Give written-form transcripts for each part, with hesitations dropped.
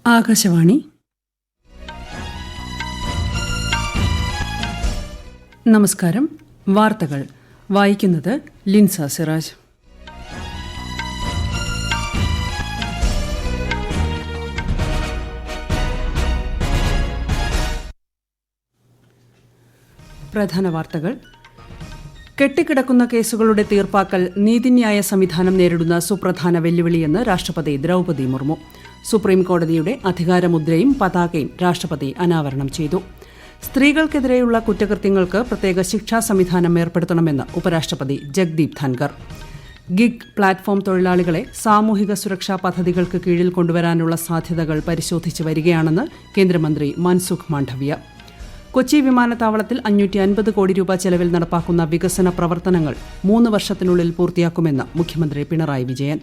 ആകാശവാണി. നമസ്കാരം. വാർത്തകൾ വായിക്കുന്നത് ലിൻസ സിറാജ്. പ്രധാന വാർത്തകൾ. കെട്ടിക്കിടക്കുന്ന കേസുകളുടെ തീർപ്പാക്കൽ നീതിന്യായ സംവിധാനം നേരിടുന്ന സുപ്രധാന വെല്ലുവിളിയെന്ന് രാഷ്ട്രപതി ദ്രൗപദി മുർമു. സുപ്രീംകോടതിയുടെ അധികാരമുദ്രയും പതാകയും രാഷ്ട്രപതി അനാവരണം ചെയ്തു. സ്ത്രീകൾക്കെതിരെയുള്ള കുറ്റകൃത്യങ്ങൾക്ക് പ്രത്യേക ശിക്ഷാ സംവിധാനം ഏർപ്പെടുത്തണമെന്ന് ഉപരാഷ്ട്രപതി ജഗ്ദീപ് ധൻകർ. ഗിഗ് പ്ലാറ്റ്ഫോം തൊഴിലാളികളെ സാമൂഹിക സുരക്ഷാ പദ്ധതികൾക്ക് കീഴിൽ കൊണ്ടുവരാനുള്ള സാധ്യതകൾ പരിശോധിച്ചു വരികയാണെന്ന് കേന്ദ്രമന്ത്രി മൻസുഖ് മാണ്ഡവ്യ. കൊച്ചി വിമാനത്താവളത്തിൽ 550 കോടി രൂപ ചെലവിൽ നടപ്പാക്കുന്ന വികസന പ്രവർത്തനങ്ങൾ 3 വർഷത്തിനുള്ളിൽ പൂർത്തിയാക്കുമെന്ന് മുഖ്യമന്ത്രി പിണറായി വിജയൻ.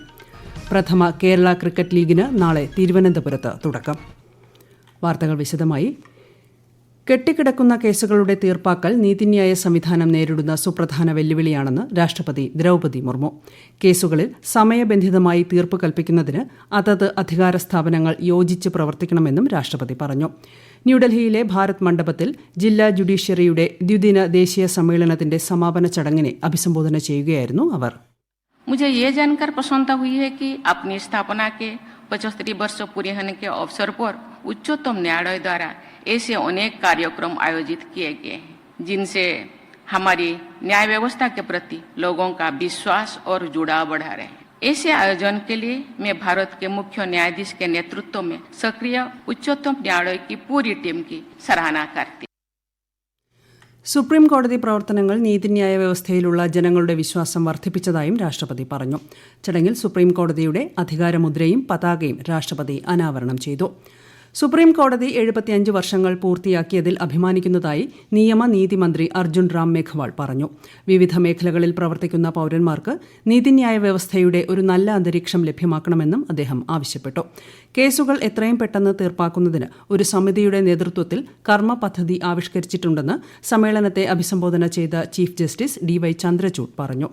പ്രഥമ കേരള ക്രിക്കറ്റ് ലീഗിന് നാളെ തിരുവനന്തപുരത്ത് തുടക്കം. വാർത്തകൾ വിശദമായി. കെട്ടിക്കിടക്കുന്ന കേസുകളുടെ തീർപ്പാക്കൽ നീതിന്യായ സംവിധാനം നേരിടുന്ന സുപ്രധാന വെല്ലുവിളിയാണെന്ന് രാഷ്ട്രപതി ദ്രൗപദി മുർമു. കേസുകളിൽ സമയബന്ധിതമായി തീർപ്പ് കൽപ്പിക്കുന്നതിന് അതത് അധികാര സ്ഥാപനങ്ങൾ യോജിച്ച് പ്രവർത്തിക്കണമെന്നും രാഷ്ട്രപതി പറഞ്ഞു. ന്യൂഡൽഹിയിലെ ഭാരത് മണ്ഡപത്തിൽ ജില്ലാ ജുഡീഷ്യറിയുടെ ദ്വിദിന ദേശീയ സമ്മേളനത്തിന്റെ സമാപന ചടങ്ങിനെ അഭിസംബോധന ചെയ്യുകയായിരുന്നു അവർ. मुझे ये जानकर प्रसन्नता हुई है कि अपनी स्थापना के 75 वर्ष पूरे होने के अवसर पर उच्चतम न्यायालय द्वारा ऐसे अनेक कार्यक्रम आयोजित किए गए हैं जिनसे हमारी न्याय व्यवस्था के प्रति लोगों का विश्वास और जुड़ाव बढ़ा रहे हैं. ऐसे आयोजन के लिए मैं भारत के मुख्य न्यायाधीश के नेतृत्व में सक्रिय उच्चतम न्यायालय की पूरी टीम की सराहना करती. സുപ്രീംകോടതി പ്രവർത്തനങ്ങൾ നീതിന്യായ വ്യവസ്ഥയിലുള്ള ജനങ്ങളുടെ വിശ്വാസം വർദ്ധിപ്പിച്ചതായും രാഷ്ട്രപതി പറഞ്ഞു. ചടങ്ങിൽ സുപ്രീംകോടതിയുടെ അധികാരമുദ്രയും പതാകയും രാഷ്ട്രപതി അനാവരണം ചെയ്തു. സുപ്രീംകോടതി 75 വർഷങ്ങൾ പൂർത്തിയാക്കിയതിൽ അഭിമാനിക്കുന്നതായി നിയമനീതി മന്ത്രി അർജുൻ റാം മേഘ്വാൾ പറഞ്ഞു. വിവിധ മേഖലകളിൽ പ്രവർത്തിക്കുന്ന പൌരന്മാർക്ക് നീതിന്യായ വ്യവസ്ഥയുടെ ഒരു നല്ല അന്തരീക്ഷം ലഭ്യമാക്കണമെന്നും അദ്ദേഹം ആവശ്യപ്പെട്ടു. കേസുകൾ എത്രയും പെട്ടെന്ന് തീർപ്പാക്കുന്നതിന് ഒരു സമിതിയുടെ നേതൃത്വത്തിൽ കർമ്മ പദ്ധതി ആവിഷ്കരിച്ചിട്ടുണ്ടെന്ന് സമ്മേളനത്തെ അഭിസംബോധന ചെയ്ത ചീഫ് ജസ്റ്റിസ് DY ചന്ദ്രചൂഡ് പറഞ്ഞു.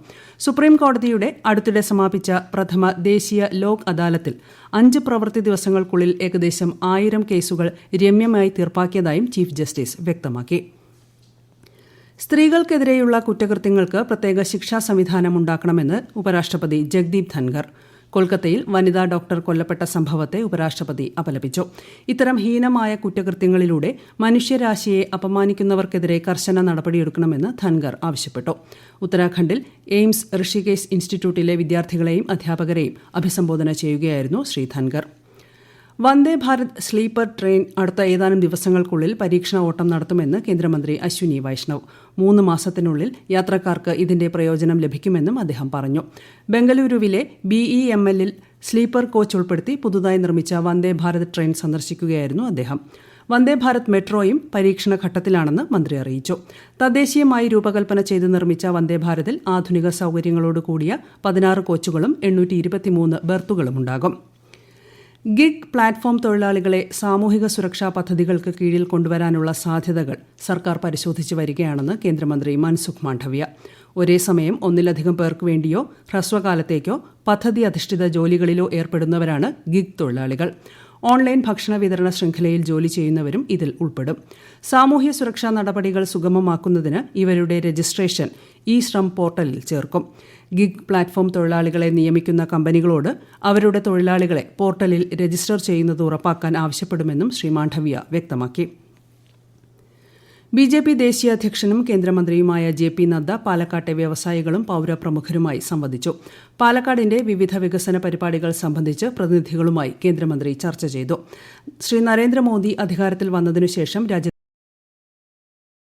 സുപ്രീംകോടതിയുടെ അടുത്തിടെ സമാപിച്ച പ്രഥമ ദേശീയ ലോക് അദാലത്തിൽ 5 പ്രവൃത്തി ദിവസങ്ങൾക്കുള്ളിൽ ഏകദേശം 1000 കേസുകൾ രമ്യമായി തീർപ്പാക്കിയതായും ചീഫ് ജസ്റ്റിസ് വ്യക്തമാക്കി. സ്ത്രീകൾക്കെതിരെയുള്ള കുറ്റകൃത്യങ്ങൾക്ക് പ്രത്യേക ശിക്ഷാ സംവിധാനം ഉണ്ടാക്കണമെന്ന് ഉപരാഷ്ട്രപതി ജഗ്ദീപ് ധൻകർ. കൊൽക്കത്തയിൽ വനിതാ ഡോക്ടർ കൊല്ലപ്പെട്ട സംഭവത്തെ ഉപരാഷ്ട്രപതി അപലപിച്ചു. ഇത്തരം ഹീനമായ കുറ്റകൃത്യങ്ങളിലൂടെ മനുഷ്യരാശിയെ അപമാനിക്കുന്നവർക്കെതിരെ കർശന നടപടിയെടുക്കണമെന്ന് ധൻകർ ആവശ്യപ്പെട്ടു. ഉത്തരാഖണ്ഡിൽ എയിംസ് ഋഷികേശ് ഇൻസ്റ്റിറ്റ്യൂട്ടിലെ വിദ്യാർത്ഥികളെയും അധ്യാപകരെയും അഭിസംബോധന ചെയ്യുകയായിരുന്നു ശ്രീ ധൻകർ. വന്ദേ ഭാരത് സ്ലീപ്പർ ട്രെയിൻ അടുത്ത ഏതാനും ദിവസങ്ങൾക്കുള്ളിൽ പരീക്ഷണ ഓട്ടം നടത്തുമെന്ന് കേന്ദ്രമന്ത്രി അശ്വിനി വൈഷ്ണവ്. 3 മാസത്തിനുള്ളിൽ യാത്രക്കാർക്ക് ഇതിന്റെ പ്രയോജനം ലഭിക്കുമെന്നും അദ്ദേഹം പറഞ്ഞു. ബംഗളൂരുവിലെ BEML-ൽ സ്ലീപ്പർ കോച്ച് ഉൾപ്പെടുത്തി പുതുതായി നിർമ്മിച്ച വന്ദേ ഭാരത് ട്രെയിൻ സന്ദർശിക്കുകയായിരുന്നു അദ്ദേഹം. വന്ദേ ഭാരത് മെട്രോയും പരീക്ഷണ ഘട്ടത്തിലാണെന്ന് മന്ത്രി അറിയിച്ചു. തദ്ദേശീയമായി രൂപകൽപ്പന ചെയ്ത് നിർമ്മിച്ച വന്ദേ ഭാരതിൽ ആധുനിക സൌകര്യങ്ങളോട് കൂടിയ 16 കോച്ചുകളും 823 ബെർത്തുകളുമുണ്ടാകും. ഗിഗ് പ്ലാറ്റ്ഫോം തൊഴിലാളികളെ സാമൂഹിക സുരക്ഷാ പദ്ധതികൾക്ക് കീഴിൽ കൊണ്ടുവരാനുള്ള സാധ്യതകൾ സർക്കാർ പരിശോധിച്ചു വരികയാണെന്ന് കേന്ദ്രമന്ത്രി മൻസുഖ് മാണ്ഡവ്യ. ഒരേ സമയം ഒന്നിലധികം പേർക്ക് വേണ്ടിയോ ഹ്രസ്വകാലത്തേക്കോ പദ്ധതി അധിഷ്ഠിത ജോലികളിലോ ഏർപ്പെടുന്നവരാണ് ഗിഗ് തൊഴിലാളികൾ. ഓൺലൈൻ ഭക്ഷണ വിതരണ ശൃംഖലയിൽ ജോലി ചെയ്യുന്നവരും ഇതിൽ ഉൾപ്പെടും. സാമൂഹ്യ സുരക്ഷാ നടപടികൾ സുഗമമാക്കുന്നതിന് ഇവരുടെ രജിസ്ട്രേഷൻ ശ്രം പോർട്ടലിൽ ചേർക്കും. ഗിഗ് പ്ലാറ്റ്ഫോം തൊഴിലാളികളെ നിയമിക്കുന്ന കമ്പനികളോട് അവരുടെ തൊഴിലാളികളെ പോർട്ടലിൽ രജിസ്റ്റർ ചെയ്യുന്നത് ഉറപ്പാക്കാൻ ആവശ്യപ്പെടുമെന്നും ശ്രീ മാണ്ഡവ്യ വ്യക്തമാക്കി. BJP ദേശീയ അധ്യക്ഷനും കേന്ദ്രമന്ത്രിയുമായ JP നദ്ദ പാലക്കാട്ടെ വ്യവസായികളും പൌരപ്രമുഖരുമായി സംവദിച്ചു. പാലക്കാടിന്റെ വിവിധ വികസന പരിപാടികൾ സംബന്ധിച്ച് പ്രതിനിധികളുമായി കേന്ദ്രമന്ത്രി ചർച്ച ചെയ്തു. ശ്രീ നരേന്ദ്രമോദി അധികാരത്തിൽ വന്നതിനുശേഷം